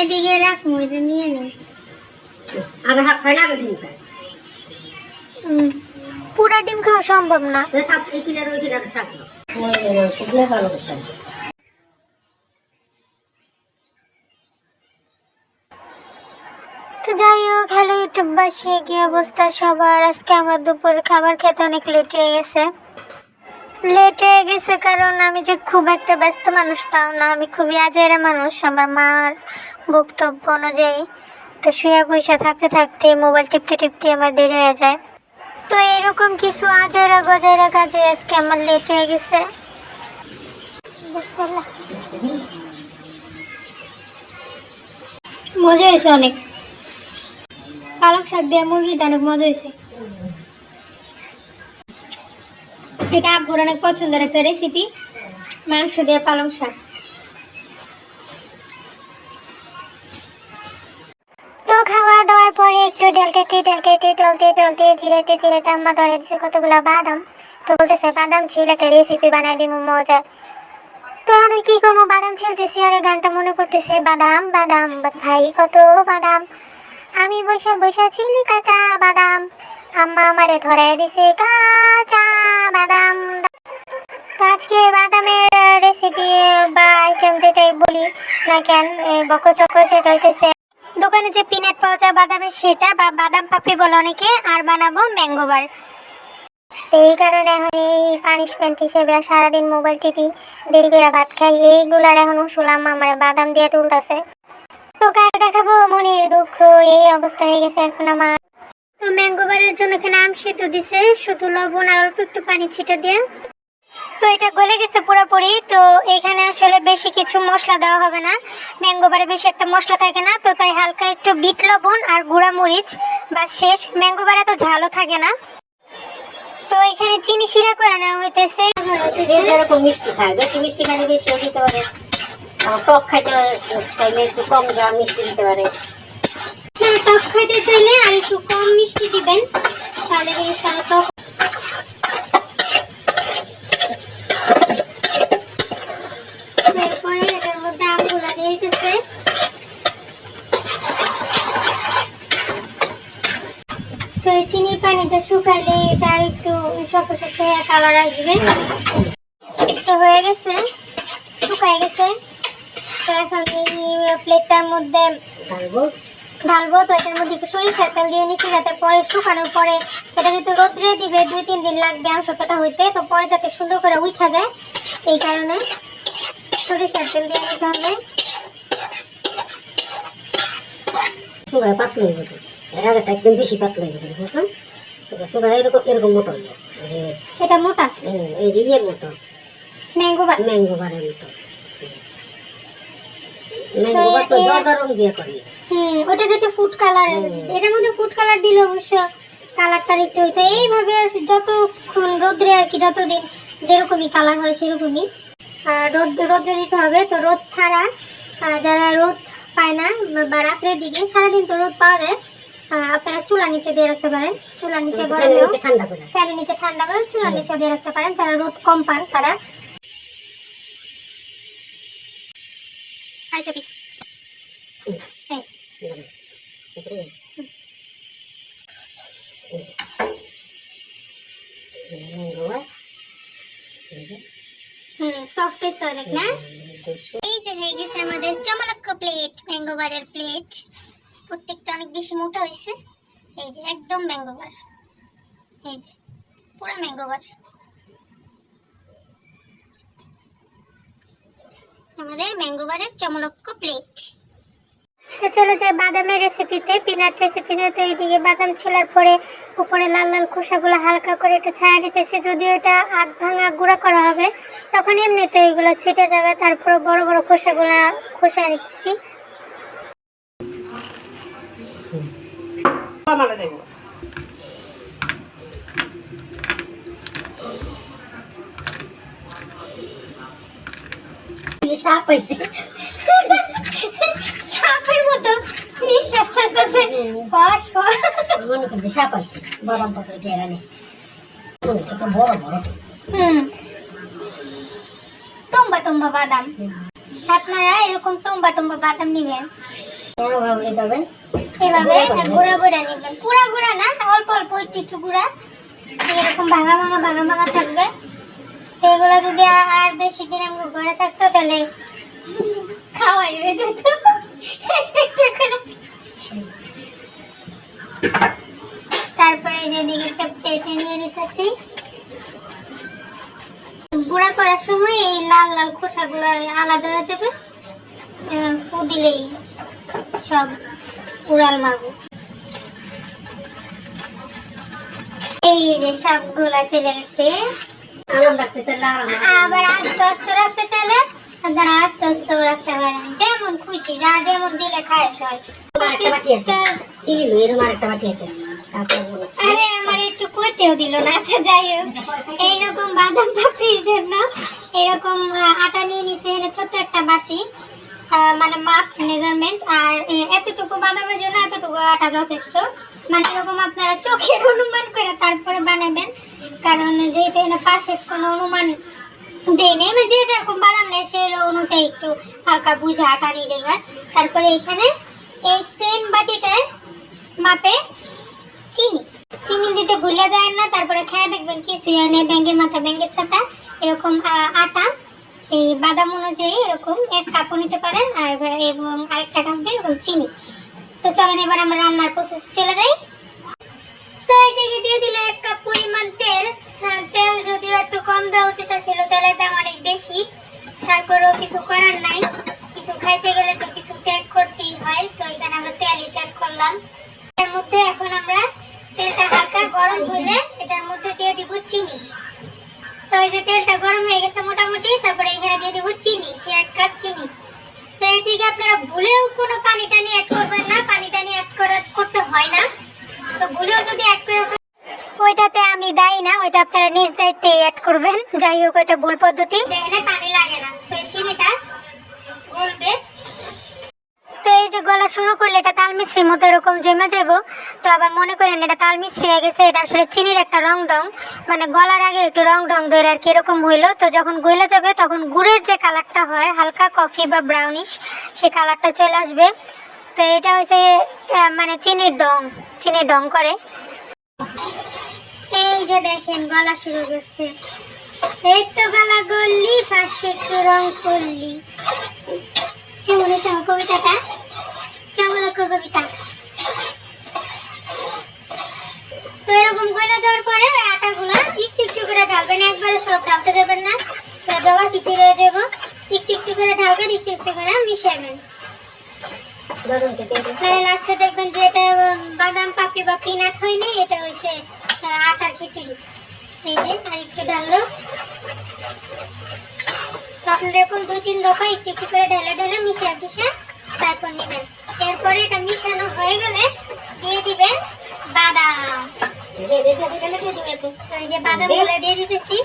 এদিকে রাখবো, এটা নিয়ে নিই। আগে হাত খাই না, আগে ডিম খাই। পুরা ডিম খাওয়া সম্ভব না। এই কিনার ওই কিনার শাক সেগুলো ভালো করছে। তো যাই হোক, হ্যালো ইউটিউববাসী, কি অবস্থা সবার? আজকে আমার দুপুরে খাবার খেতে অনেক লেট হয়ে গেছে কারণ আমি যে খুব একটা ব্যস্ত মানুষ তাও না, আমি খুবই আজেরা মানুষ আমার মার বক্তব্য অনুযায়ী। তো শুয়ে বসে থাকতে থাকতে মোবাইল টিপতে টিপতে আমার দেরি হয়ে যায়। তো এরকম কিছু আজেরা গজাইরা কাজে আজকে আমার লেট হয়ে গেছে। মজা হয়েছে অনেক, পালং শাক দিয়ে মুরগিটা অনেক মজা হয়েছে। এটা আব্বুর অনেক পছন্দের একটা রেসিপি, মাংস দিয়ে পালং শাক। তো খাওয়া দাওয়ার পরে একটু টলতে জিরাইতে আম্মা ধরে দিচ্ছে কতগুলো বাদাম। তো বলতেছে বাদাম ছিল একটা রেসিপি বানাই দিব মজার। তো আমি কি করবো, বাদাম ছিলতেছি আর গানটা মনে পড়তেছে, বাদাম বাদাম ভাই কত বাদাম, আমি বসে ছিলি কাঁচা বাদাম, আম্মা আমারে ধরাই দিছে কাঁচা বাদাম। তো আজকে বাদামের রেসিপি বা আইটেম যেটাই বলি না কেন, বকচক সেটা হইতেছে দোকানে যে পিনাট পাওয়া যায় বাদামের, সেটা বা বাদাম পাপড়ি বলে অনেকে, আর বানাবো ম্যাঙ্গো বার। তো এই কারণে এখন এই পানিশমেন্ট হিসেবে সারাদিন মোবাইল টিপি, দেরি করে ভাত খাই, এইগুলার এখন শুনলাম আমার বাদাম দিয়ে তুলতেছে। তো কার দেখাবো মনের দুঃখ, এই অবস্থা হয়ে গেছে এখন আমার। তো ম্যাঙ্গো বারের জন্য এখানে আমসিদ্ধ দিছে, শুধু লবণ আর অল্প একটু পানি ছিটে দিয়ে। তো এটা গলে গেছে পুরোপুরি। তো এখানে আসলে বেশি কিছু মশলা দেওয়া হবে না, ম্যাঙ্গো বারে বেশি একটা মশলা থাকে না, তো তাই হালকা একটু বিট লবণ আর গুঁড়া মরিচ বা শেষ। ম্যাঙ্গো বারে তো ঝালও থাকে না। তো এখানে চিনি শিরা করে নেওয়া হইতেছে। যেরকম মিষ্টি খায়, বেশি মিষ্টি খাইলে বেশিও দিতে পারে, টক খাইতে চাইলে একটু কম যা মিষ্টি দিতে পারে। টক খাইতে চাইলে আর একটু কম মিষ্টি দিবেন, তাহলে জিনিসটা টক। এরপরে এটার মধ্যে আমগুলো দিয়ে দিতেছে। তো এই চিনির পানিটা শুকাইলে এটা আর একটু শক্ত শক্ত হয়ে কালার আসবে। তো হয়ে গেছে, শুকাই গেছে। তো এখন এই প্লেটটার মধ্যে ঢালবো। তো এটার মধ্যে একটু সরিষার তেল দিয়ে নিচ্ছি, যাতে পরে শুকানোর পরে এটা যেহেতু রোদ্রে দিবে 2-3 দিন লাগবে আমসত্ত্বটা হইতে, তো পরে যাতে সুন্দর করে উঠা যায় এই কারণে সরিষার তেল দিয়ে নিতে হবে। শুকায় পাতলা হয়ে গেছে, এর আগেটা একদম বেশি পাতলা হয়ে গেছে, বুঝলাম। শুকায় এরকম মোটা হলো, এটা মোটা, এই যে ইয়ের মতো ম্যাঙ্গো বারের মতো। ম্যাঙ্গো বার তো জর্দা রং দিয়ে করি। ওটা যেটা ফুড কালার, এটার মধ্যে ফুড কালার দিলে অবশ্য কালারটা একটু হইতো। এইভাবে যতক্ষণ রোদ্রে আর কি, যতদিন যেরকমই কালার হয় সেরকমই রোদ্রে দিতে হবে। তো রোদ ছাড়া যারা রোদ পায় না বা রাত্রের দিকে, সারাদিন তো রোদ পাওয়া যায়, আপনারা চুলার নিচে দিয়ে রাখতে পারেন। চুলার নিচে গরমে ঠান্ডা করে, ফ্যানের নিচে ঠান্ডা করে চুলার নিচে দিয়ে রাখতে পারেন, যারা রোদ কম পান তারা। সফট অনেক না। এই যে হয়ে গেছে আমাদের চমলক্ষ প্লেট, ম্যাঙ্গো বারের প্লেট। প্রত্যেকটা অনেক বেশি মোটা হয়েছে। এই যে একদম ম্যাঙ্গো বার, এই যে পুরো ম্যাঙ্গো বার আমাদের ম্যাঙ্গো বারের চমলক্ষ প্লেট। তো চলে যায় বাদামের রেসিপিতে, পিনাট রেসিপিতে। তো এইদিকে বাদাম ছেলার পরে উপরে লাল লাল খোসাগুলো হালকা করে একটু ছাড়া নিতেছে, যদিও এটা আধ ভাঙা গুঁড়া করা হবে, তখন এমনিতে এইগুলো ছিটে যাবে। তারপরে বড় বড় খোসাগুলো খোসা নিতেছি। সাপের মতো নিঃশ্বাস ছাড়তেছে, ফস ফস মনে করতে সাপ আছে, বাদাম পাতা কেরানি বড় বড় টম্বা টম্বা বাদাম। আপনারা এরকম টুম্বা টুম্বা বাদাম নেবেন, এভাবে এভাবে গুঁড়া গুঁড়া নেবেন, পুরা গুঁড়া না, অল্প অল্প একটু একটু গুঁড়া, এরকম ভাঙা ভাঙা থাকবে। তো এগুলো যদি আর বেশি দিন আমি ঘরে থাকতো তাহলে খাওয়াই হয়ে যেত একটা একটা করে। তারপরে যেদিকে একটা প্লেটে নিয়ে নিতেছি। গুঁড়া করার সময় এই লাল লাল খোসাগুলো আলাদা হয়ে যাবে, ফু দিলেই সব উড়াল মারব। এই যে সবগুলা চলে গেছে। আরাম রাখতে চাইলে আবার আস্তে আস্তে রাখতে চাইলে আপনারা আস্তে আস্তেও রাখতে পারেন, যেমন খুশি, যা যেমন দিলে খায় সবাই। আরেকটা বাটি আছে, চিনি লো, এরকম আরেকটা বাটি আছে। আরে আমার একটু কইতেও দিল না। আচ্ছা যাই হোক, এইরকম বাদাম পাপড়ির জন্য এরকম আটা নিয়ে নিছে, এখানে ছোট্ট একটা বাটি, মানে মাপ মেজারমেন্ট। আর এতটুকু বাদামের জন্য এতটুকু আটা যথেষ্ট। মানে এরকম আপনারা চোখের অনুমান করে তারপরে বানাবেন, কারণ যেহেতু এখানে পারফেক্ট কোনো অনুমান দেয় নেই, যে যেরকম বাদাম নেয় সেই অনুযায়ী একটু হালকা বুঝে আটা নিলেই হয়। তারপরে এখানে এই সেম বাটিটায় মাপে চিনি দিতে ভুলে যায় না। তারপরে খেয়ে দেখবেন কি সিয়ানে ব্যাঙ্গের মাথা ব্যাঙ্গের সাথে এরকম আটা এই বাদাম অনুযায়ী এরকম 1 কাপও নিতে পারেন, আর এবং আরেকটা কাপ দিয়ে এরকম চিনি। তো চলেন এবার আমরা রান্নার প্রসেস চলে যাই। তো এদিকে দিয়ে দিলে 1 কাপ পরিমাণ তেল। তেল যদিও একটু কম দেওয়া উচিত ছিল, তেলের দাম অনেক বেশি, তারপরেও কিছু করার নাই, কিছু খাইতে গেলে তো কিছু ত্যাগ করতেই হয়। তো এখানে আমরা তেলই ত্যাগ করলাম। এর মধ্যে এখন আমরা তেলটা হালকা গরম হলে এটার মধ্যে দিয়ে দিব চিনি। তো এই যে তেলটা গরম হয়ে গেছে মোটামুটি, তারপরে এখানে দিয়ে দিব চিনি, সে 1 কাপ চিনি। তো এদিকে আপনারা ভুলেও কোনো পানি টানি অ্যাড করবেন না, পানি টানি অ্যাড করতে হয় না। তো ভুলেও যদি অ্যাড করে ওইটাতে আমি দায়ী না, ওইটা আপনারা নিজ দায়িত্বে অ্যাড করবেন। যাই হোক, ওইটা ভুল পদ্ধতি, এখানে পানি লাগে না। তো এই চিনিটা গলবে। তো এই যে গলা শুরু করলে এটা তাল মিশ্রির মতো এরকম জমে যাবো। তো আবার মনে করেন এটা তাল মিশ্রি হয়ে গেছে, এটা আসলে চিনির একটা রং মানে গলার আগে একটু রং ধরে আর কি এরকম হইলো। তো যখন গলে যাবে তখন গুড়ের যে কালারটা হয় হালকা কফি বা ব্রাউনিশ, সে কালারটা চলে আসবে। তো এটা হচ্ছে মানে চিনির ডং করে। এই যে দেখেন গলা শুরু করছে, এই তো গলা গললি, ফার্স্টে একটু রং করলি। কেমন হয়েছে আমার কবিতাটা? চামলক কবিতা। তো এরকম গলে যাওয়ার পরে ওই আটাগুলা একটু একটু করে ঢালবেন, একবারে সব ঢালতে যাবেন না, জগা কিছু রয়ে যাব। একটু একটু করে ঢালবেন, একটু একটু করে মিশাবেন। তাহলে লাস্টে দেখবেন যে এটা বাদাম পাপড়ি বা পিনাট হয়নি, এটা হয়েছে আটার খিচুড়ি। এই যে আর একটু ঢাললো। আপনারা এরকম 2-3 দফা একটু একটু করে ঢেলে মিশিয়ে তারপর নেবেন। এরপরে এটা মিশানো হয়ে গেলে দিয়ে দিবেন বাদাম। এই যে বাদামগুলো দিয়ে দিতেছি।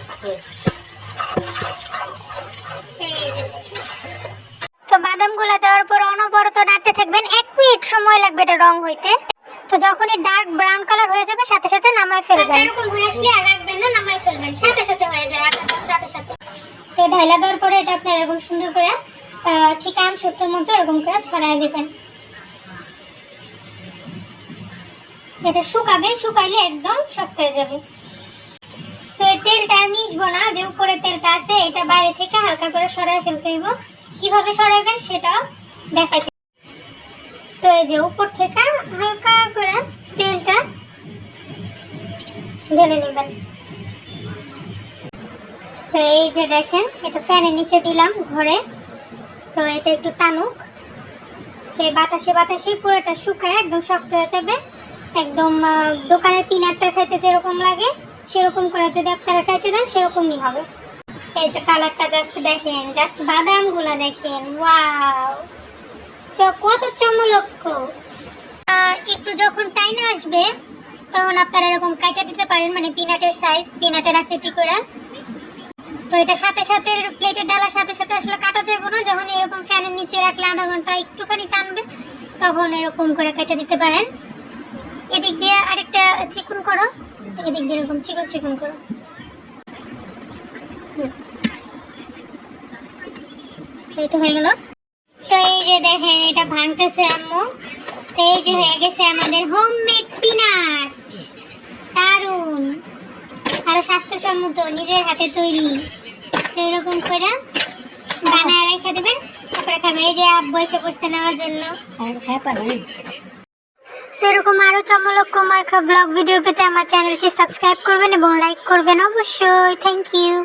তো বাদামগুলো দেওয়ার পর অনবরত নাড়তে থাকবেন, 1 মিনিট সময় লাগবে এটা রং হইতে। তো যখনই ডার্ক ব্রাউন কালার হয়ে যাবে সাথে সাথে নামায় ফেলবেন। এরকম হয়ে আসলে আর রাখবেন না, নামায় ফেলবেন, সাথে সাথে হয়ে যায় সাথে সাথে। তো ঢাইলা দেওয়ার পরে এটা আপনারা এরকম সুন্দর করে ঠিক আমসত্তর মতো এরকম করে ছড়াই দিবেন। এটা শুকাবে, শুকাইলে একদম শক্ত হয়ে যাবে। তো এই তেলটা মিশবো না, যে উপরে তেলটা আছে এটা বাইরে থেকে হালকা করে সরাই ফেলতে হইব। কিভাবে সরাইবেন সেটা দেখাইতে। তো এই যে উপর থেকে হালকা করে তেলটা ঢেলে নেবেন। তো এই যে দেখেন এটা ফ্যানের নিচে দিলাম ঘরে। তো এটা একটু টানুক, তো বাতাসে বাতাসে পুরোটা শুকায় একদম শক্ত হয়ে যাবে। একদম দোকানের পিনাটটা খাইতে যেরকম লাগে সেরকম করে যদি আপনারা খাইতে দেন সেরকমই হবে। এই যে কালারটা জাস্ট দেখেন, জাস্ট বাদামগুলো দেখেন, ওয়াও কত চমলক। একটু যখন টাইনে আসবে তখন আপনারা এরকম কাটা দিতে পারেন, মানে পিনাটের সাইজ, পিনাটের আকৃতি করে। তো এটা সাথে সাথে প্লেটে ডালার সাথে সাথে আসলে কাটা যাবে না, যখন এরকম ফ্যানের নিচে রাখলে আধা ঘন্টা একটুখানি টানবে তখন এরকম করে কেটে দিতে পারেন। এদিক দিয়ে আরেকটা চিকন করো, এদিক দিয়ে এরকম চিকন চিকন করো। এই তো হয়ে গেল। তো এই যে দেখেন এটা ভাঙতেছে আম্মু। তো এই যে হয়ে গেছে আমাদের হোমমেড পিনাট। দারুন, আরো স্বাস্থ্যসম্মত, নিজের হাতে তৈরি। তো এরকম করে বানায় রেখে দেবেন, তারপরে খাবেন। এই যে আব্বু এসে পড়ছে নেওয়ার জন্য। তো এরকম আরো চমলক্ষ মার্কা ব্লগ ভিডিও পেতে আমার চ্যানেলটি সাবস্ক্রাইব করবেন এবং লাইক করবেন অবশ্যই। Thank you.